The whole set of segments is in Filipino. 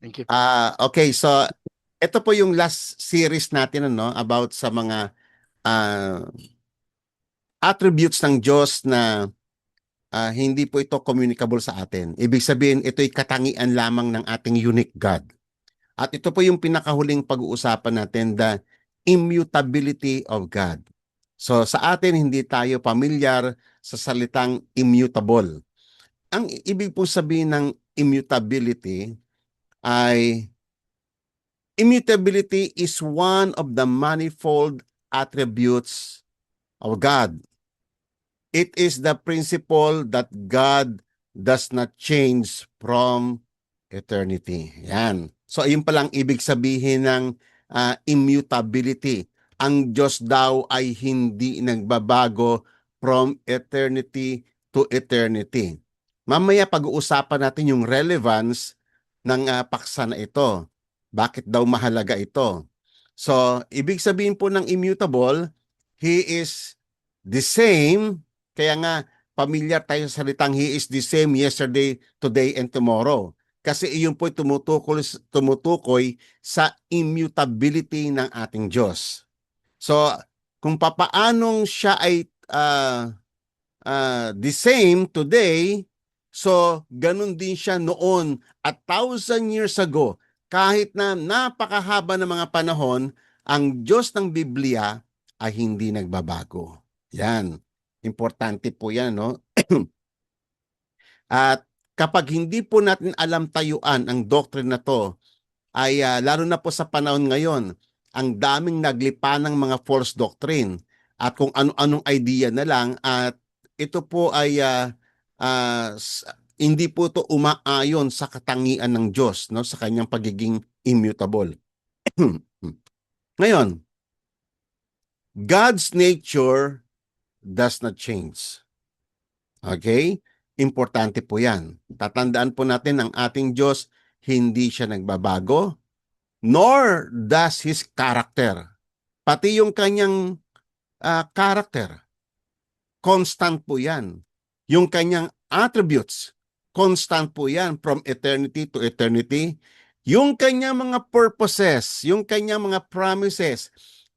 Thank you. Okay, so ito po yung last series natin ano about sa mga ah, attributes ng Diyos na hindi po ito communicable sa atin. Ibig sabihin, ito'y katangian lamang ng ating unique God. At ito po yung pinakahuling pag-uusapan natin, the immutability of God. So sa atin, hindi tayo pamilyar sa salitang immutable. Ang ibig po sabihin ng immutability ay immutability is one of the manifold attributes of God. It is the principle that God does not change from eternity. Yan. So, ayun palang ibig sabihin ng immutability. Ang Diyos daw ay hindi nagbabago from eternity to eternity. Mamaya pag-uusapan natin yung relevance ng paksa na ito. Bakit daw mahalaga ito? So, ibig sabihin po ng immutable, He is the same. Kaya nga, pamilyar tayo sa salitang He is the same yesterday, today, and tomorrow. Kasi iyon po tumutukoy sa immutability ng ating Diyos. So, kung papaanong siya ay the same today, so ganun din siya noon at 1,000 years ago. Kahit na napakahaba ng mga panahon, ang Diyos ng Biblia ay hindi nagbabago. Yan. Importante po yan, no? At kapag hindi po natin alam tayuan ang doctrine na to, ay lalo na po sa panahon ngayon, ang daming naglipa ng mga false doctrine at kung ano-anong idea na lang at ito po ay hindi po to umaayon sa katangian ng Diyos, no, sa kanyang pagiging immutable. Ngayon, God's nature does not change. Okay? Importante po yan. Tatandaan po natin ang ating Diyos, hindi siya nagbabago, nor does His character. Pati yung kanyang character, constant po yan. Yung kanyang attributes, constant po yan from eternity to eternity. Yung kanyang mga purposes, yung kanyang mga promises,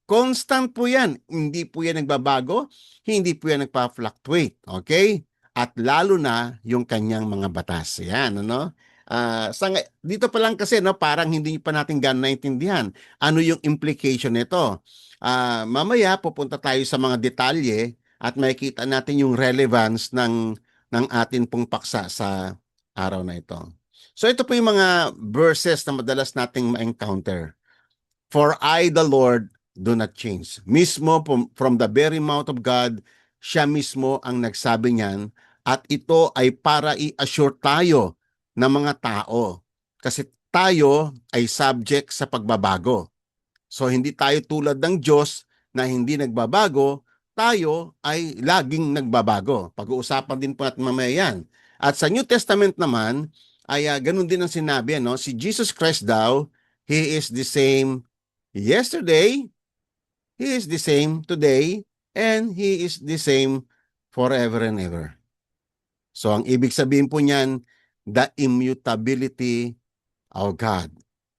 constant po yan. Hindi po yan nagbabago, hindi po yan nagpa-fluctuate. Okay? At lalo na yung kanyang mga batas. Yan, ano? Dito pa lang kasi no, parang hindi pa natin gano'n naintindihan ano yung implication nito. Mamaya pupunta tayo sa mga detalye at makikita natin yung relevance ng atin pong paksa sa araw na ito. So ito po yung mga verses na madalas nating ma-encounter. For I, the Lord, do not change. Mismo from the very mouth of God, siya mismo ang nagsabi niyan at ito ay para i-assure tayo ng mga tao. Kasi tayo ay subject sa pagbabago. So hindi tayo tulad ng Diyos na hindi nagbabago, tayo ay laging nagbabago. Pag-uusapan din po natin mamaya yan. At sa New Testament naman, ay ganun din ang sinabi. No? Si Jesus Christ daw, He is the same yesterday, He is the same today, and He is the same forever and ever. So ang ibig sabihin po niyan, the immutability of God.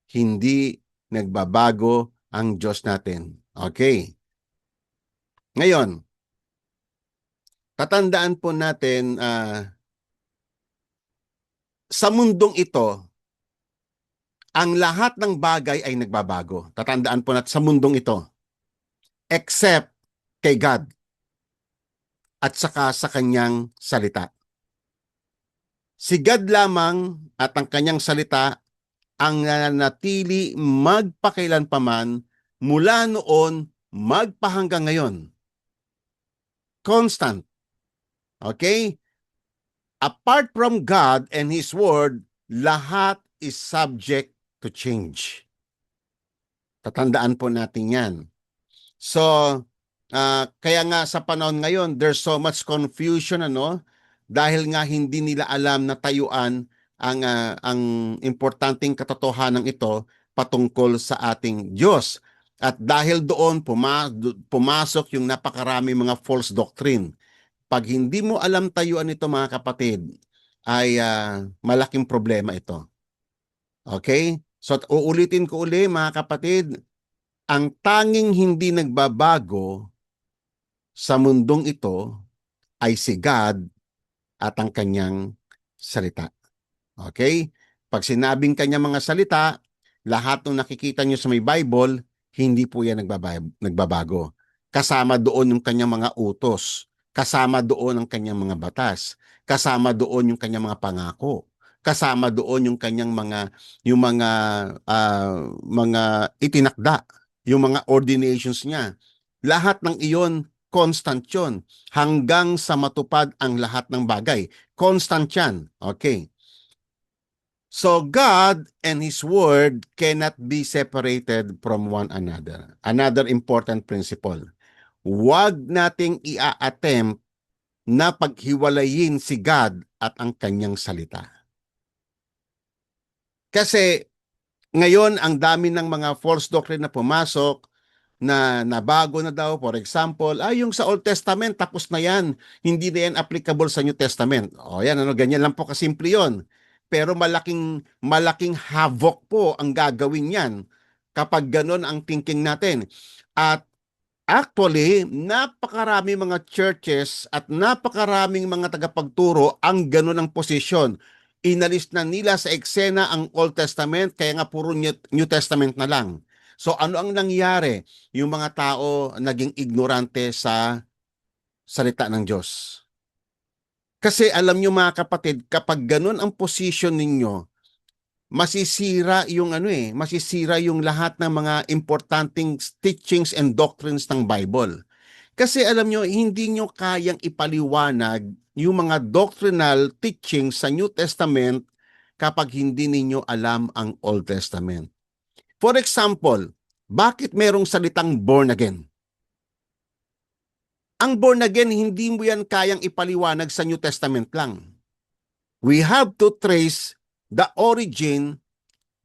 Hindi nagbabago ang Diyos natin. Okay. Ngayon, tatandaan po natin sa mundong ito, ang lahat ng bagay ay nagbabago. Tatandaan po natin sa mundong ito. Except kay God at saka sa kanyang salita. Si God lamang at ang kanyang salita ang nanatili magpakailanpaman mula noon magpahanggang ngayon. Constant. Okay? Apart from God and His Word, lahat is subject to change. Tatandaan po natin yan. So, kaya nga sa panahon ngayon, there's so much confusion, ano? Dahil nga hindi nila alam na tayuan ang importanteng katotohanan ito patungkol sa ating Diyos. At dahil doon pumasok yung napakarami mga false doctrine. Pag hindi mo alam tayuan ito mga kapatid, ay malaking problema ito. Okay? So uulitin ko uli mga kapatid, ang tanging hindi nagbabago sa mundong ito ay si God at ang kanyang salita. Okay? Pag sinabing kanya mga salita, lahat ng nakikita nyo sa may Bible, hindi po yan nagbabago. Kasama doon yung kanyang mga utos. Kasama doon ang kanyang mga batas. Kasama doon yung kanyang mga pangako. Kasama doon yung kanyang mga itinakda, yung mga ordinations niya. Lahat ng iyon constant yun hanggang sa matupad ang lahat ng bagay. Constant yan. Okay. So God and His Word cannot be separated from one another. Another important principle. Huwag nating i-attempt na paghiwalayin si God at ang kanyang salita. Kasi ngayon ang dami ng mga false doctrine na pumasok na nabago na daw. For example, yung sa Old Testament, tapos na yan. Hindi na yan applicable sa New Testament. O yan, ganyan lang po kasimple yun. Pero malaking havoc po ang gagawin yan kapag ganun ang thinking natin. At actually, napakarami mga churches at napakaraming mga tagapagturo ang ganun ang posisyon. Inalis na nila sa eksena ang Old Testament, kaya nga puro New Testament na lang. So ano ang nangyari? Yung mga tao naging ignorante sa salita ng Diyos. Kasi alam nyo mga kapatid, kapag ganun ang position ninyo, masisira yung lahat ng mga importanteng teachings and doctrines ng Bible. Kasi alam nyo, hindi nyo kayang ipaliwanag yung mga doctrinal teachings sa New Testament kapag hindi ninyo alam ang Old Testament. For example, bakit merong salitang born again? Ang born again, hindi mo yan kayang ipaliwanag sa New Testament lang. We have to trace the origin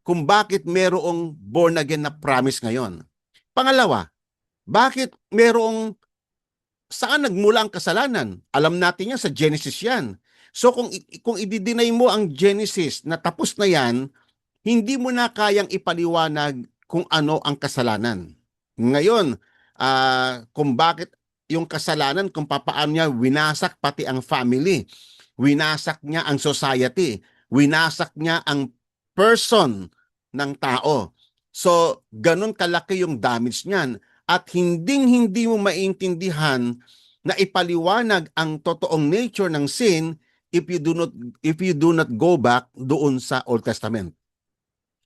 kung bakit merong born again na promise ngayon. Pangalawa, bakit merong saan nagmula ang kasalanan? Alam natin yan sa Genesis yan. So kung i-deny mo ang Genesis na tapos na yan, hindi mo na kayang ipaliwanag kung ano ang kasalanan. Ngayon, kung bakit yung kasalanan, kung papaano niya winasak pati ang family, winasak niya ang society, winasak niya ang person ng tao. So, ganun kalaki yung damage niyan. At hindi mo maintindihan na ipaliwanag ang totoong nature ng sin if you do not go back doon sa Old Testament.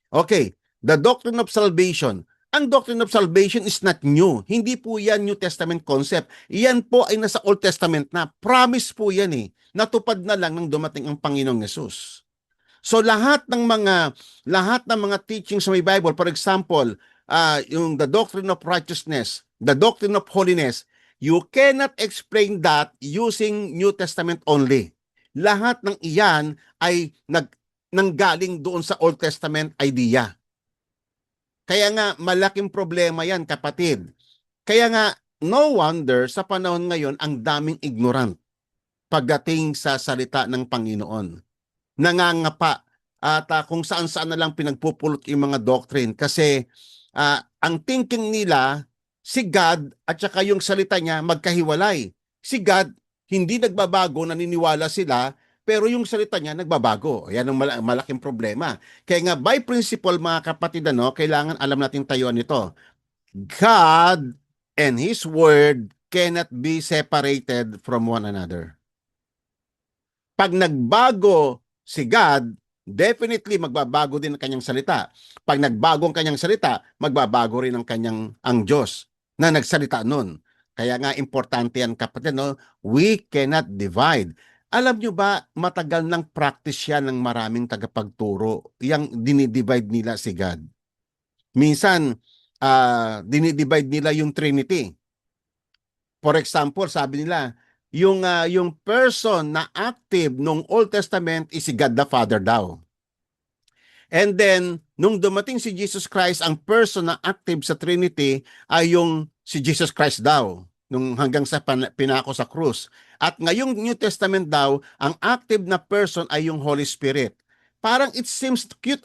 Okay, the doctrine of salvation. Ang doctrine of salvation is not new. Hindi po yan New Testament concept. Yan po ay nasa Old Testament na. Promise po yan eh. Natupad na lang nang dumating ang Panginoong Yesus. So lahat ng mga teachings sa may Bible, for example, yung the doctrine of righteousness, the doctrine of holiness, you cannot explain that using New Testament only. Lahat ng iyan ay nanggaling doon sa Old Testament idea. Kaya nga malaking problema yan, kapatid. Kaya nga no wonder sa panahon ngayon ang daming ignorant pagdating sa salita ng Panginoon. Nangangapa at kung saan-saan na lang pinagpupulot yung mga doctrine kasi ang thinking nila si God at saka yung salita niya magkahiwalay. Si God hindi nagbabago, naniniwala sila, pero yung salita niya nagbabago. Yan ang malaking problema. Kaya nga by principle mga kapatid, kailangan alam natin tayuan nito. God and His Word cannot be separated from one another. Pag nagbago si God, definitely magbabago din ang kanyang salita. Pag nagbago ang kanyang salita, magbabago rin ang Diyos na nagsalita nun. Kaya nga importante yan kapatid, we cannot divide. Alam nyo ba, matagal nang practice yan ng maraming tagapagturo, yung dinidivide nila si God. Minsan, dinidivide nila yung Trinity. For example, sabi nila, yung person na active nung Old Testament is si God the Father daw. And then, nung dumating si Jesus Christ, ang person na active sa Trinity ay yung si Jesus Christ daw, nung hanggang sa pinako sa krus. At ngayong New Testament daw, ang active na person ay yung Holy Spirit. Parang it seems cute,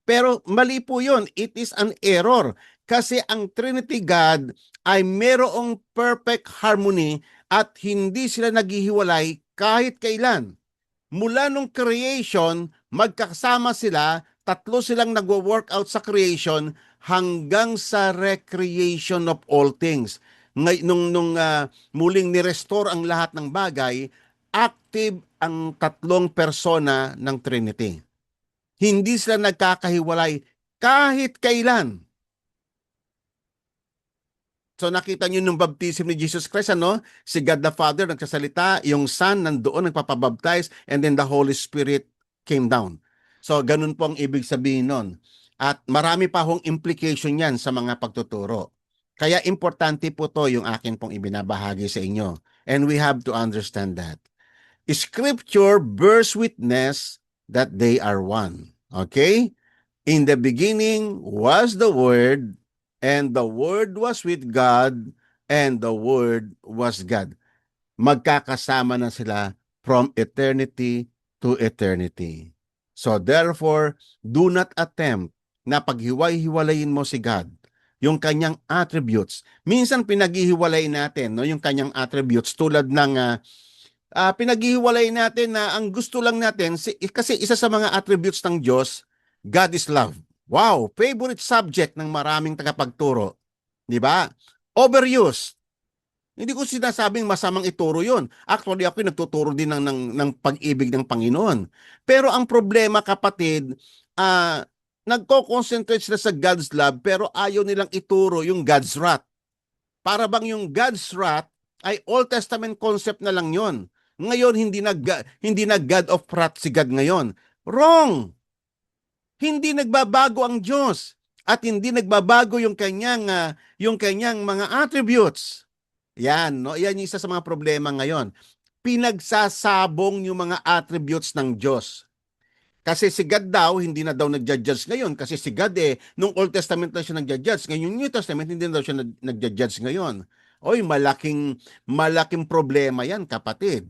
Pero mali po yun. It is an error. Kasi ang Trinity God ay merong perfect harmony at hindi sila naghihiwalay kahit kailan. Mula nung creation, magkasama sila, tatlo silang nagwo-work out sa creation hanggang sa recreation of all things. Nung muling ni-restore ang lahat ng bagay, active ang tatlong persona ng Trinity. Hindi sila nagkakahiwalay kahit kailan. So nakita niyo nung baptism ni Jesus Christ, ano? Si God the Father nagsasalita, yung Son nandoon nagpapabaptize, and then the Holy Spirit came down. So ganun po ang ibig sabihin nun. At marami pa hong implication yan sa mga pagtuturo. Kaya importante po to yung akin pong ibinabahagi sa inyo. And we have to understand that. Scripture bears witness that they are one. Okay? In the beginning was the Word, and the Word was with God, and the Word was God. Magkakasama na sila from eternity to eternity. So therefore, do not attempt na paghiwalay-hiwalayin mo si God, yung kanyang attributes. Minsan pinaghihiwalay natin no, yung kanyang attributes tulad ng pinaghihiwalay natin na ang gusto lang natin, kasi isa sa mga attributes ng Diyos, God is love. Wow, favorite subject ng maraming tagapagturo. Di ba? Overuse. Hindi ko sinasabing masamang ituro yun. Actually, ako nagtuturo din ng pag-ibig ng Panginoon. Pero ang problema, kapatid, nagko-concentrate sila sa God's love pero ayaw nilang ituro yung God's wrath. Para bang yung God's wrath ay Old Testament concept na lang yon. Ngayon, hindi na God of wrath si God ngayon. Wrong! Hindi nagbabago ang Diyos at hindi nagbabago yung kanyang mga attributes. Yan, no? Yan yung isa sa mga problema ngayon. Pinagsasabong yung mga attributes ng Diyos. Kasi si God daw, hindi na daw nagja-judge ngayon. Kasi si God nung Old Testament na siya nagja-judge. Ngayon, New Testament, hindi na daw siya nagja-judge ngayon. Oy, malaking problema yan, kapatid.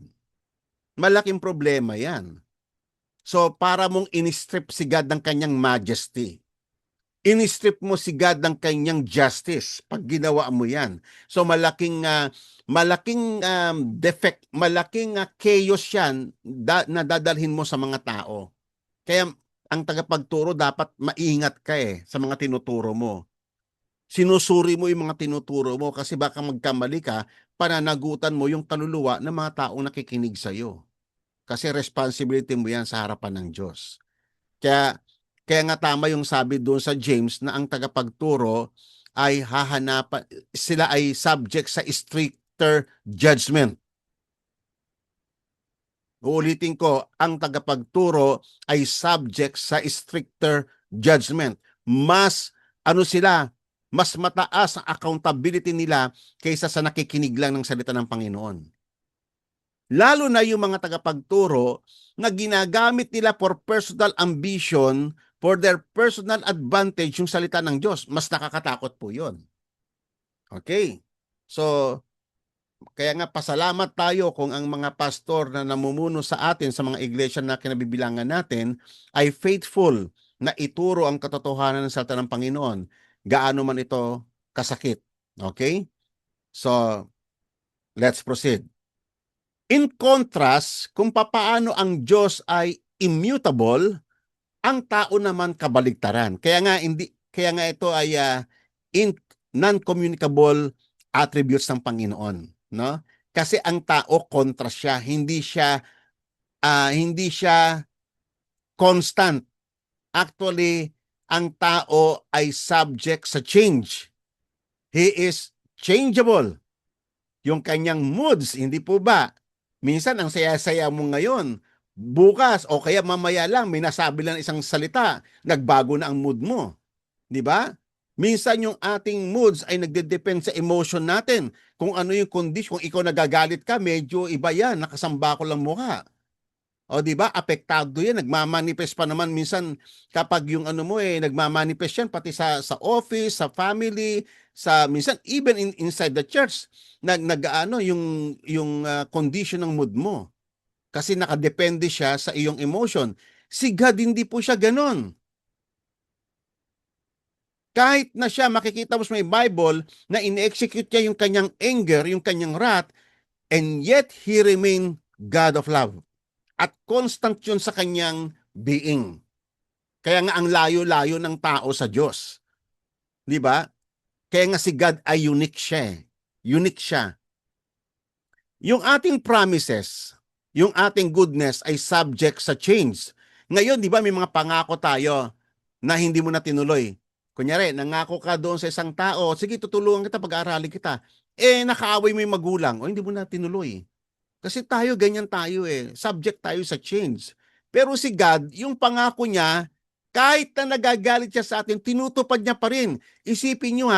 Malaking problema yan. So, para mong in-strip si God ng kanyang majesty. In-strip mo si God ng kanyang justice pag ginawa mo yan. So, malaking defect, malaking chaos yan na dadalhin mo sa mga tao. Kaya ang tagapagturo dapat maingat ka sa mga tinuturo mo. Sinusuri mo yung mga tinuturo mo kasi baka magkamali ka, pananagutan mo yung kaluluwa ng mga taong nakikinig sa iyo. Kasi responsibility mo yan sa harapan ng Diyos. Kaya nga tama yung sabi doon sa James na ang tagapagturo ay sila ay subject sa stricter judgment. Uulitin ko, ang tagapagturo ay subject sa stricter judgment. Mas mataas ang accountability nila kaysa sa nakikinig lang ng salita ng Panginoon. Lalo na yung mga tagapagturo na ginagamit nila for personal ambition, for their personal advantage yung salita ng Diyos. Mas nakakatakot po yun. Okay? So, kaya nga pasalamat tayo kung ang mga pastor na namumuno sa atin sa mga iglesia na kinabibilangan natin ay faithful na ituro ang katotohanan ng salita ng Panginoon. Gaano man ito kasakit. Okay? So, let's proceed. In contrast, kung papaano ang Diyos ay immutable, ang tao naman kabaligtaran. Kaya nga ito ay non-communicable attributes ng Panginoon, no? Kasi ang tao kontra siya, hindi siya constant. Actually, ang tao ay subject sa change. He is changeable. Yung kanyang moods, hindi po ba? Minsan, ang saya-saya mo ngayon, bukas o kaya mamaya lang, may nasabi lang isang salita, nagbago na ang mood mo. Di ba? Minsan yung ating moods ay nagde-depend sa emotion natin. Kung ano yung condition, kung ikaw nagagalit ka, medyo iba yan, nakasamba ko lang mukha. O di ba? Apektado yan, nagmamanifest pa naman minsan kapag yung ano mo nagmamanifest yan pati sa office, sa family, sa minsan even inside the church yung condition ng mood mo. Kasi nakadepende siya sa iyong emotion. Si God hindi po siya ganon. Kahit na siya, makikita mo sa may Bible, na in-execute niya yung kanyang anger, yung kanyang wrath, and yet he remained God of love. At constant yun sa kanyang being. Kaya nga ang layo-layo ng tao sa Diyos. Di ba? Kaya nga si God ay unique siya. Unique siya. Yung ating promises, yung ating goodness ay subject sa change. Ngayon, di ba may mga pangako tayo na hindi mo na tinuloy. Kunyari, nangako ka doon sa isang tao, sige, tutulungan kita, pag-aaralin kita. Nakaaway mo yung magulang, o hindi mo na tinuloy. Kasi tayo, ganyan tayo Subject tayo sa change. Pero si God, yung pangako niya, kahit na nagagalit siya sa atin, tinutupad niya pa rin. Isipin niyo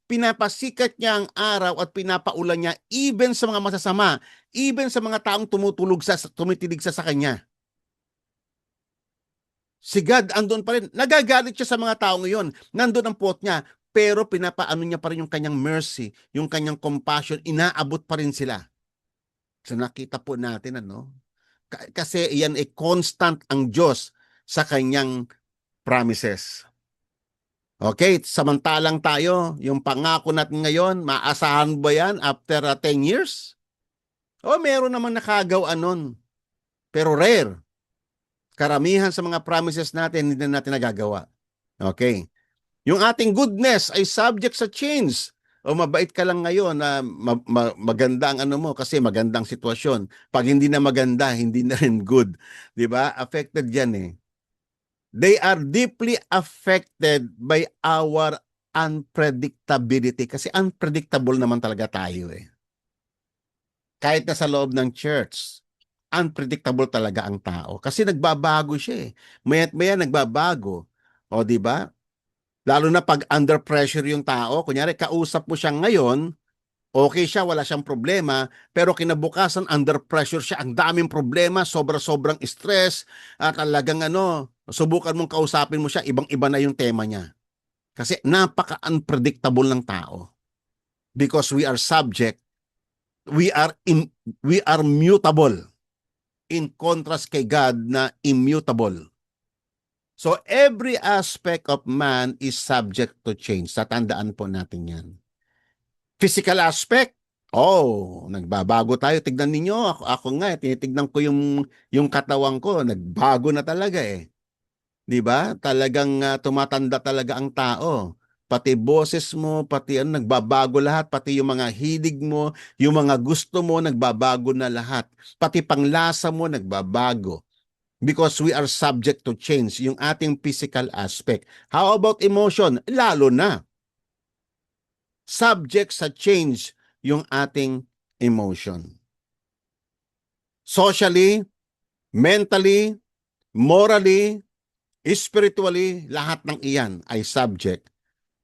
pinapasikat niya ang araw at pinapaulan niya even sa mga masasama, even sa mga taong tumitilig sa kanya. Si God andun pa rin. Nagagalit siya sa mga tao ngayon. Nandun ang pot niya. Pero pinapaano niya pa rin yung kanyang mercy, yung kanyang compassion, inaabot pa rin sila. So nakita po natin kasi yan constant ang Diyos sa kanyang promises. Okay, samantalang tayo, yung pangako natin ngayon, maasahan ba yan after 10 years? Meron naman nakagawa nun. Pero rare. Karamihan sa mga promises natin, hindi na natin nagagawa. Okay. Yung ating goodness ay subject sa change. Mabait ka lang ngayon na maganda ang mo kasi magandang sitwasyon. Pag hindi na maganda, hindi na rin good. 'Di ba? Affected 'yan They are deeply affected by our unpredictability kasi unpredictable naman talaga tayo Kahit na sa loob ng church, unpredictable talaga ang tao kasi nagbabago siya Maya't maya nagbabago. O di ba? Lalo na pag under pressure yung tao, kunyari kausap mo siya ngayon, okay siya, wala siyang problema, pero kinabukasan under pressure siya, ang daming problema, sobra-sobrang stress, at talagang subukan mong kausapin mo siya, ibang-iba na yung tema niya. Kasi napaka-unpredictable ng tao. Because we are subject, we are mutable. In contrast kay God na immutable. So every aspect of man is subject to change. Tatandaan po natin yan. Physical aspect, nagbabago tayo. Tignan ninyo, ako nga, tinitignan ko yung katawan ko, nagbago na talaga 'Di ba? Talagang tumatanda talaga ang tao. Pati boses mo, pati nagbabago lahat, pati yung mga hilig mo, yung mga gusto mo, nagbabago na lahat. Pati panglasa mo, nagbabago. Because we are subject to change, yung ating physical aspect. How about emotion? Lalo na. Subject sa change yung ating emotion. Socially, mentally, morally, spiritually, lahat ng iyan ay subject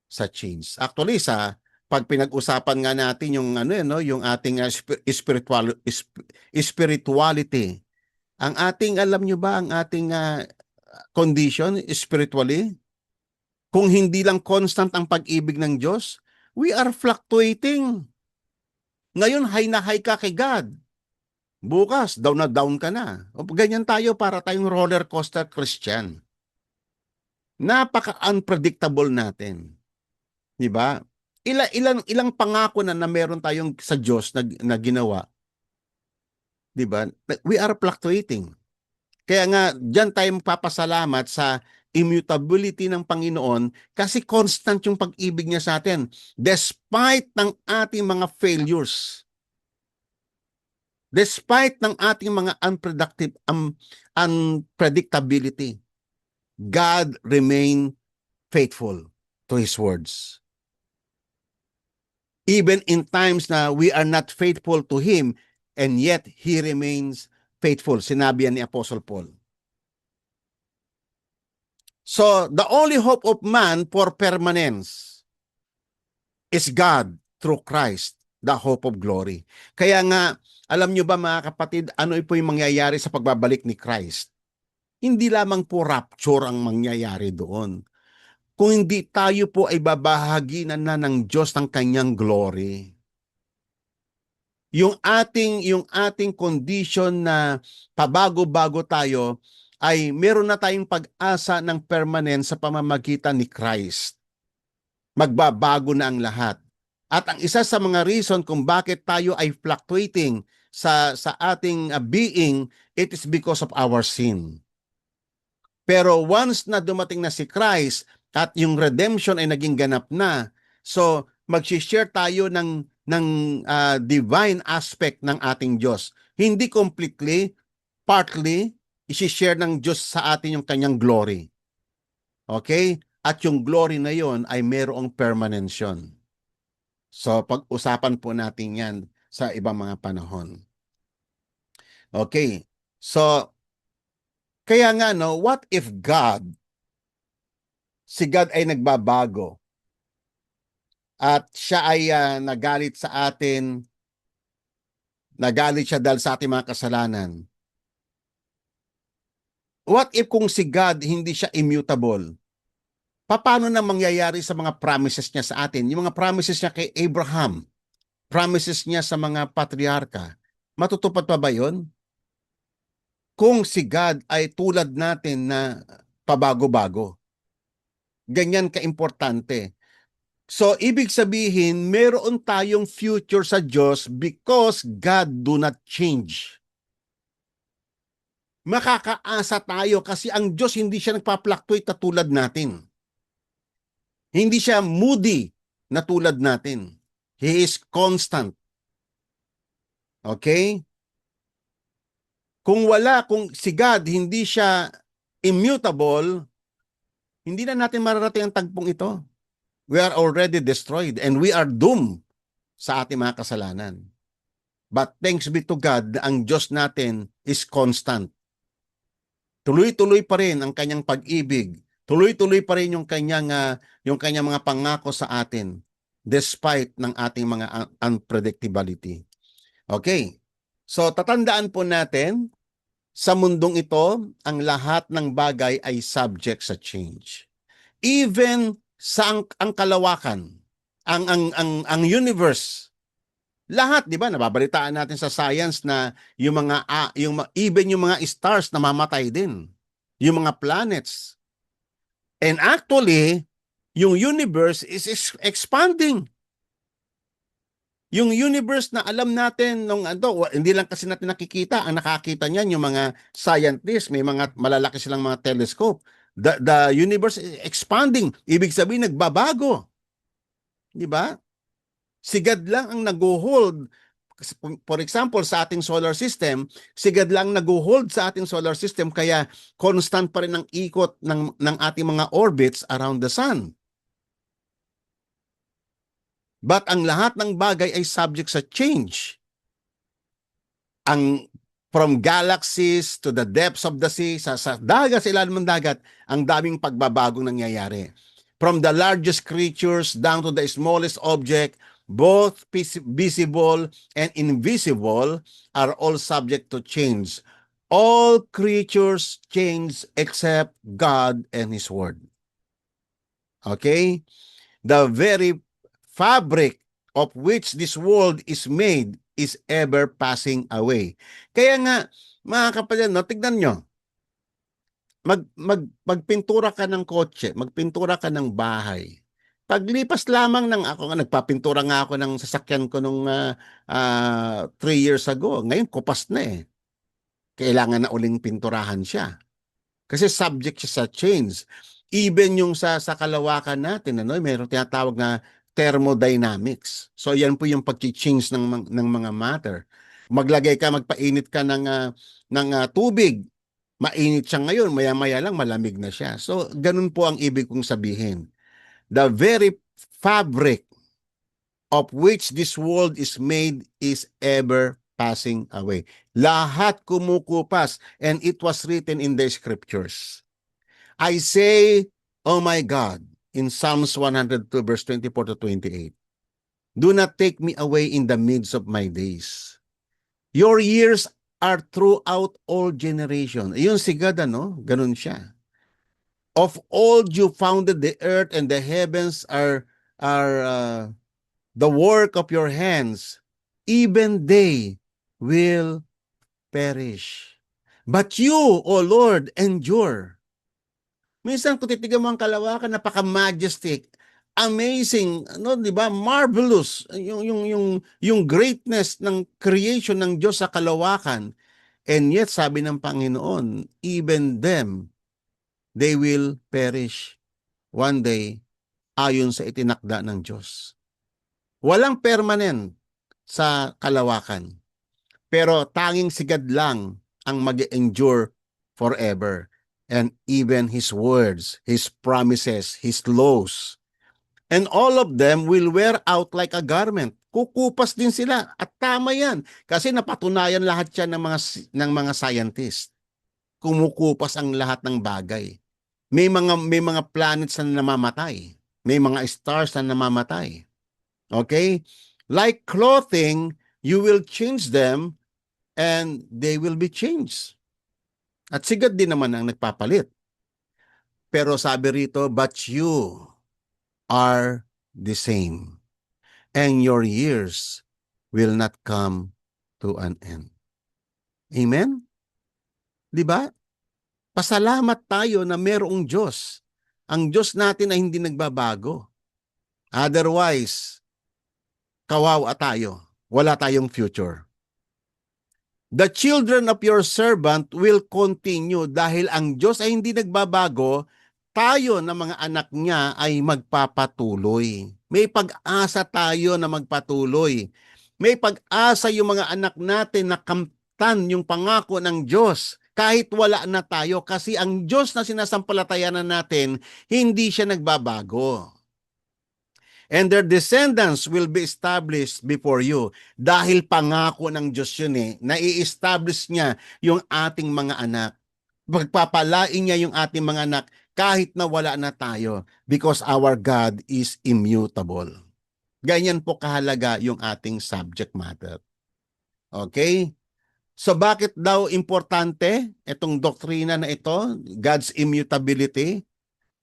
sa change. Actually, pag pinag-usapan nga natin yung yung ating spirituality, ang ating, alam nyo ba, ang ating condition spiritually, kung hindi lang constant ang pag-ibig ng Diyos, we are fluctuating. Ngayon, high na high ka kay God. Bukas, down na down ka na. Ganyan tayo, para tayong roller coaster Christian. Napaka-unpredictable natin. 'Di ba? Ilang pangako na meron tayong sa Diyos na ginawa. 'Di ba? We are fluctuating. Kaya nga diyan tayo magpapasalamat sa immutability ng Panginoon kasi constant yung pag-ibig niya sa atin despite ng ating mga failures. Despite ng ating mga unpredictability, God remain faithful to His words. Even in times na we are not faithful to Him, and yet He remains faithful. Sinabi yan ni Apostle Paul. So, the only hope of man for permanence is God through Christ, the hope of glory. Kaya nga, alam nyo ba mga kapatid, ano po yung mangyayari sa pagbabalik ni Christ? Hindi lamang po rapture ang mangyayari doon. Kung hindi tayo po ay babahagi na ng Diyos ng kanyang glory. Yung ating condition na pabago-bago tayo ay meron na tayong pag-asa ng permanent sa pamamagitan ni Christ. magbabago na ang lahat. At ang isa sa mga reason kung bakit tayo ay fluctuating sa ating being, it is because of our sin. Pero once na dumating na si Christ at yung redemption ay naging ganap na, so mag-share tayo ng divine aspect ng ating Diyos. Hindi completely, partly, isi-share ng Diyos sa atin yung kanyang glory. Okay? At yung glory na yon ay mayroong permanence yun. So, pag-usapan po natin yan sa ibang mga panahon. Okay. So, kaya nga, no, what if si God ay nagbabago at siya ay nagalit sa atin, nagalit siya dahil sa ating mga kasalanan? What if kung si God hindi siya immutable? Paano na mangyayari sa mga promises niya sa atin? Yung mga promises niya kay Abraham, promises niya sa mga patriarka, matutupad pa ba yun? Kung si God ay tulad natin na pabago-bago. Ganyan ka-importante. So, ibig sabihin, meron tayong future sa Diyos because God do not change. Makakaasa tayo kasi ang Diyos hindi siya nagpa-fluctuate na tulad natin. Hindi siya moody na tulad natin. He is constant. Okay? Kung si God hindi siya immutable, hindi na natin mararating ang tagpong ito. We are already destroyed and we are doomed sa ating mga kasalanan. But thanks be to God, ang Diyos natin is constant. Tuloy-tuloy pa rin ang kanyang pag-ibig. Tuloy-tuloy pa rin yung kanyang mga pangako sa atin despite ng ating mga unpredictability. Okay. So tatandaan po natin, sa mundong ito, ang lahat ng bagay ay subject sa change. Even sa ang kalawakan, ang universe, lahat, 'di ba? Nababalitaan natin sa science na even yung mga stars namamatay din. Yung mga planets. And actually, yung universe is expanding. Yung universe na alam natin hindi lang kasi natin nakikita, ang nakakita niyan yung mga scientists, may mga malalaki silang mga telescope. The universe is expanding. Ibig sabihin nagbabago. 'Di ba? Sigad lang ang nag-hold. For example, sa ating solar system, sigad lang nag-hold sa ating solar system kaya constant pa rin ang ikot ng ating mga orbits around the sun. But ang lahat ng bagay ay subject sa change. From galaxies to the depths of the sea, sa dagat, sa ilalim ng dagat, ang daming pagbabagong nangyayari. From the largest creatures down to the smallest object, both visible and invisible, are all subject to change. All creatures change except God and His Word. Okay? The very fabric of which this world is made is ever passing away. Kaya nga, mga kapatid, no, tignan nyo, magpintura ka ng kotse, magpintura ka ng bahay. Paglipas lamang nagpapintura nga ako ng sasakyan ko nung 3 years ago. Ngayon, kupas na eh. Kailangan na uling pinturahan siya. Kasi subject siya sa change. Even yung sa kalawakan natin, mayroong tinatawag na thermodynamics. So yan po yung pag-change ng mga matter. Magpainit ka ng tubig. Mainit siya ngayon, maya-maya lang malamig na siya. So ganun po ang ibig kong sabihin. The very fabric of which this world is made is ever passing away. Lahat kumukupas, and it was written in the scriptures. I say, oh my God, in Psalms 102 verse 24 to 28, do not take me away in the midst of my days. Your years are throughout all generations. Yun si God, ganun siya. Of old you founded the earth, and the heavens are the work of your hands. Even they will perish. But you, O Lord, endure. Minsan kung titigan mo ang kalawakan, napaka-majestic. amazing, ano, 'di ba? Marvelous yung greatness ng creation ng Diyos sa kalawakan. And yet sabi ng Panginoon, even them they will perish one day ayon sa itinakda ng Diyos. Walang permanent sa kalawakan. Pero tanging sigad lang ang mag-endure forever. And even His words, His promises, His laws, and all of them will wear out like a garment. Kukupas din sila. At tama yan. Kasi napatunayan lahat yan ng mga scientist. Kumukupas ang lahat ng bagay. May mga planets na namamatay. May mga stars na namamatay. Okay? Like clothing, you will change them and they will be changed. At sigad din naman ang nagpapalit. Pero sabi rito, but you are the same, and your years will not come to an end. Amen? Di ba? Pasalamat tayo na mayroong Diyos. Ang Diyos natin ay hindi nagbabago. Otherwise, kawawa tayo. Wala tayong future. The children of your servant will continue dahil ang Diyos ay hindi nagbabago, tayo na mga anak niya ay magpapatuloy. May pag-asa tayo na magpatuloy. May pag-asa yung mga anak natin na kamtan yung pangako ng Diyos kahit wala na tayo kasi ang Diyos na sinasampalatayanan natin, hindi siya nagbabago. And their descendants will be established before you. Dahil pangako ng Diyos yun nai-establish niya yung ating mga anak. Pagpapalain niya yung ating mga anak kahit na wala na tayo because our God is immutable. Ganyan po kahalaga yung ating subject matter. Okay? So bakit daw importante itong doktrina na ito, God's immutability?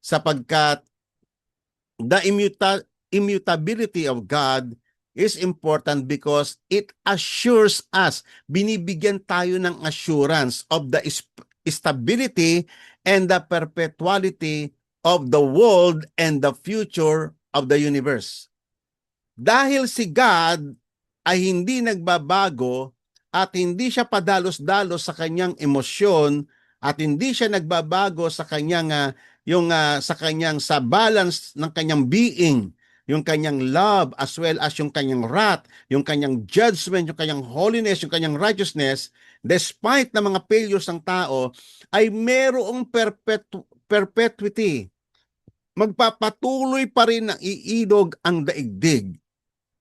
Sapagkat the immutability of God is important because it assures us, binibigyan tayo ng assurance of the stability and the perpetuality of the world and the future of the universe. Dahil si God ay hindi nagbabago at hindi siya padalos-dalos sa kanyang emosyon at hindi siya nagbabago sa kanyang sa balance ng kanyang being, yung kanyang love as well as yung kanyang wrath, yung kanyang judgment, yung kanyang holiness, yung kanyang righteousness, despite na mga failures ng tao, ay merong perpetuity. Magpapatuloy pa rin na iidog ang daigdig.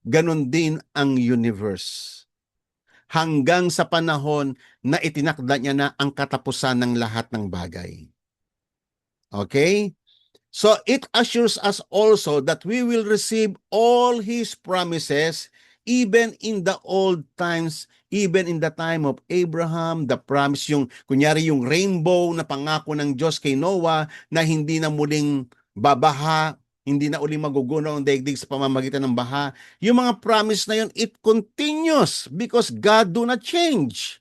Ganon din ang universe. Hanggang sa panahon na itinakda niya na ang katapusan ng lahat ng bagay. Okay? So it assures us also that we will receive all His promises even in the old times, even in the time of Abraham, the promise, kunyari yung rainbow na pangako ng Diyos kay Noah na hindi na muling babaha, hindi na uling magugunaw ang daigdig sa pamamagitan ng baha. Yung mga promise na yun, it continues because God do not change.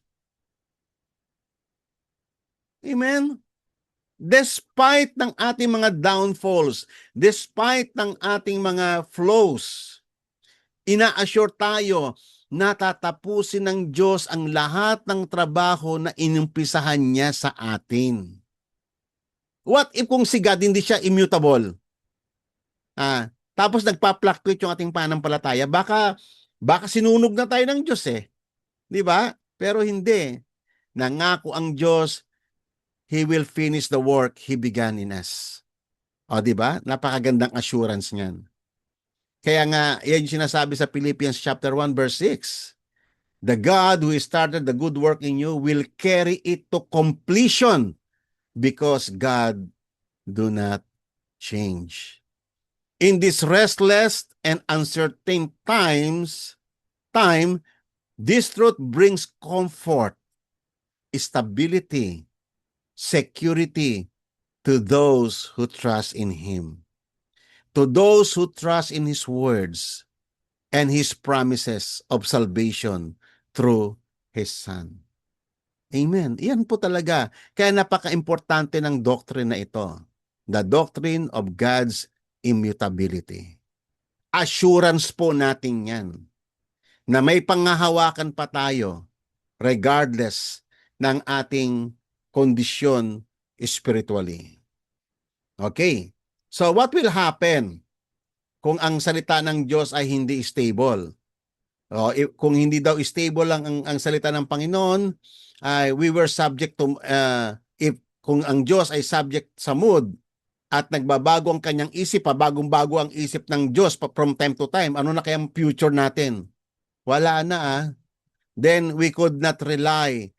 Amen? Despite ng ating mga downfalls, despite ng ating mga flows, ina-assure tayo na tatapusin ng Diyos ang lahat ng trabaho na inumpisahan niya sa atin. What if kung si God hindi siya immutable? Tapos nagpa-fluctuate yung ating pananampalataya, baka sinunog na tayo ng Diyos Di ba? Pero hindi. Nangako ang Diyos, He will finish the work He began in us. O, di ba? Napakagandang assurance niyan. Kaya nga, yan yung sinasabi sa Philippians chapter 1 verse 6. The God who started the good work in you will carry it to completion because God do not change. In this restless and uncertain time, this truth brings comfort, stability, security to those who trust in Him, to those who trust in His words and His promises of salvation through His Son. Amen. Iyan po talaga. Kaya napaka-importante ng doctrine na ito. The doctrine of God's immutability. Assurance po natin yan na may panghahawakan pa tayo regardless ng ating kondisyon spiritually. Okay. So what will happen kung ang salita ng Diyos ay hindi stable? Kung hindi daw stable lang ang salita ng Panginoon, we were subject to, if kung ang Diyos ay subject sa mood at nagbabago ang kanyang isip, bagong-bago ang isip ng Diyos from time to time, ano na kayang future natin? Wala na Then we could not rely